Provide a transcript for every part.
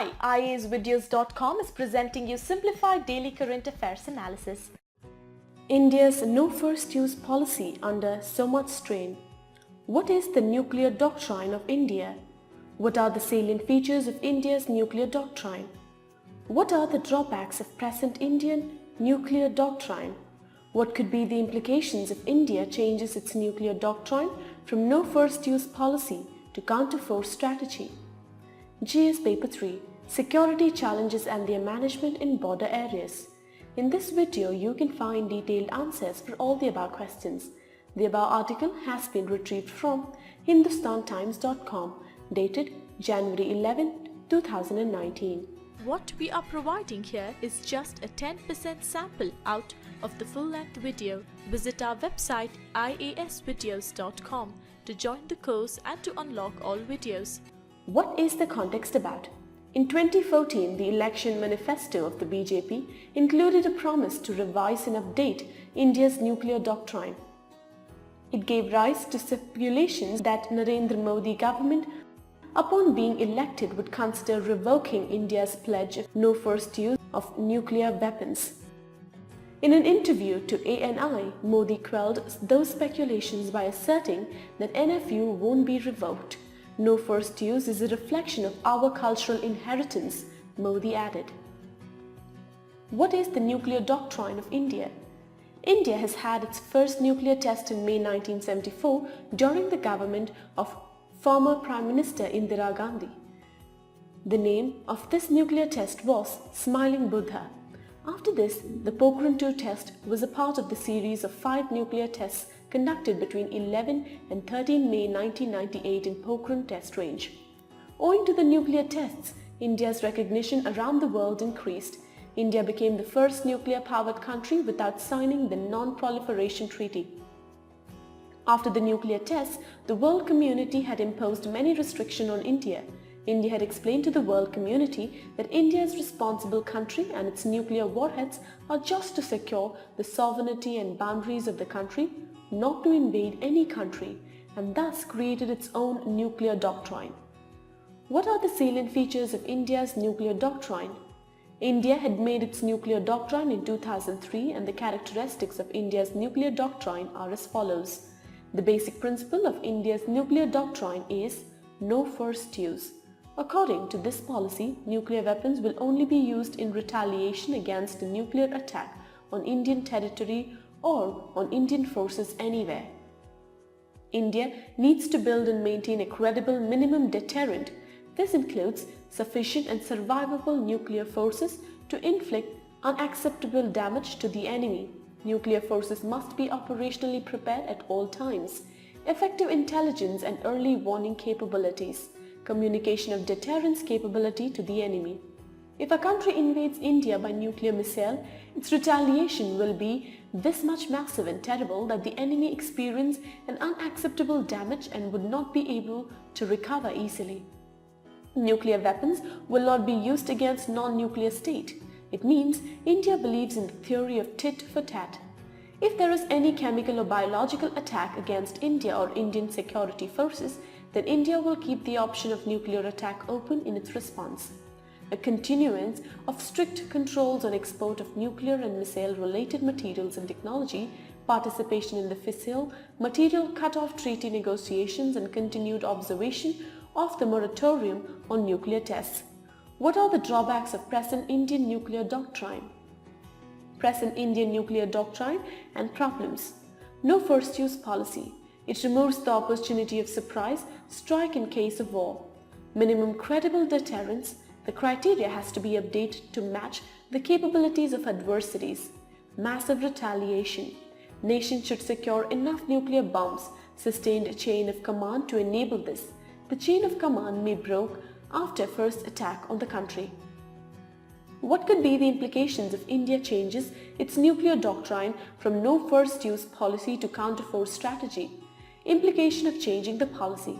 Hi, IASvideos.com is presenting you simplified daily current affairs analysis. India's no first use policy under so much strain. What is the nuclear doctrine of India? What are the salient features of India's nuclear doctrine? What are the drawbacks of present Indian nuclear doctrine? What could be the implications if India changes its nuclear doctrine from no first use policy to counterforce strategy? GS Paper 3, Security Challenges and their Management in Border Areas. In this video, you can find detailed answers for all the above questions. The above article has been retrieved from hindustantimes.com, dated January 11, 2019. What we are providing here is just a 10% sample out of the full-length video. Visit our website iasvideos.com to join the course and to unlock all videos. What is the context about? In 2014, the election manifesto of the BJP included a promise to revise and update India's nuclear doctrine. It gave rise to speculations that Narendra Modi government, upon being elected, would consider revoking India's pledge of no first use of nuclear weapons. In an interview to ANI, Modi quelled those speculations by asserting that NFU won't be revoked. No first use is a reflection of our cultural inheritance, Modi added. What is the nuclear doctrine of India? India has had its first nuclear test in May 1974 during the government of former Prime Minister Indira Gandhi. The name of this nuclear test was Smiling Buddha. After this, the Pokhran II test was a part of the series of 5 nuclear tests conducted between 11 and 13 May 1998 in Pokhran Test Range. Owing to the nuclear tests, India's recognition around the world increased. India became the first nuclear-powered country without signing the Non-Proliferation Treaty. After the nuclear tests, the world community had imposed many restrictions on India. India had explained to the world community that India is a responsible country and its nuclear warheads are just to secure the sovereignty and boundaries of the country, not to invade any country, and thus created its own nuclear doctrine. What are the salient features of India's nuclear doctrine? India had made its nuclear doctrine in 2003, and the characteristics of India's nuclear doctrine are as follows. The basic principle of India's nuclear doctrine is no first use. According to this policy, nuclear weapons will only be used in retaliation against a nuclear attack on Indian territory or on Indian forces anywhere. India needs to build and maintain a credible minimum deterrent. This includes sufficient and survivable nuclear forces to inflict unacceptable damage to the enemy. Nuclear forces must be operationally prepared at all times. Effective intelligence and early warning capabilities. Communication of deterrence capability to the enemy. If a country invades India by nuclear missile, its retaliation will be this much massive and terrible that the enemy experience an unacceptable damage and would not be able to recover easily. Nuclear weapons will not be used against non-nuclear state. It means India believes in the theory of tit for tat. If there is any chemical or biological attack against India or Indian security forces, then India will keep the option of nuclear attack open in its response. A continuance of strict controls on export of nuclear and missile-related materials and technology, participation in the Fissile Material Cut-off Treaty negotiations, and continued observation of the moratorium on nuclear tests. What are the drawbacks of present Indian nuclear doctrine? Present Indian nuclear doctrine and problems. No first use policy. It removes the opportunity of surprise strike in case of war. Minimum credible deterrence. The criteria has to be updated to match the capabilities of adversaries. Massive retaliation. Nation should secure enough nuclear bombs, sustained chain of command to enable this. The chain of command may break after first attack on the country. What could be the implications if India changes its nuclear doctrine from no first use policy to counterforce strategy? Implication of changing the policy.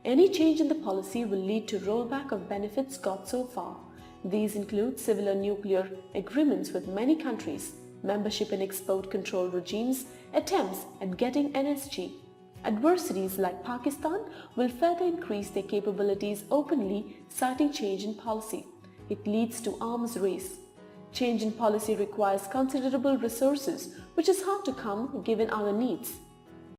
Any change in the policy will lead to rollback of benefits got so far. These include civil nuclear agreements with many countries, membership in export control regimes, attempts at getting NSG. Adversaries like Pakistan will further increase their capabilities openly, citing change in policy. it leads to arms race. Change in policy requires considerable resources, which is hard to come given our needs.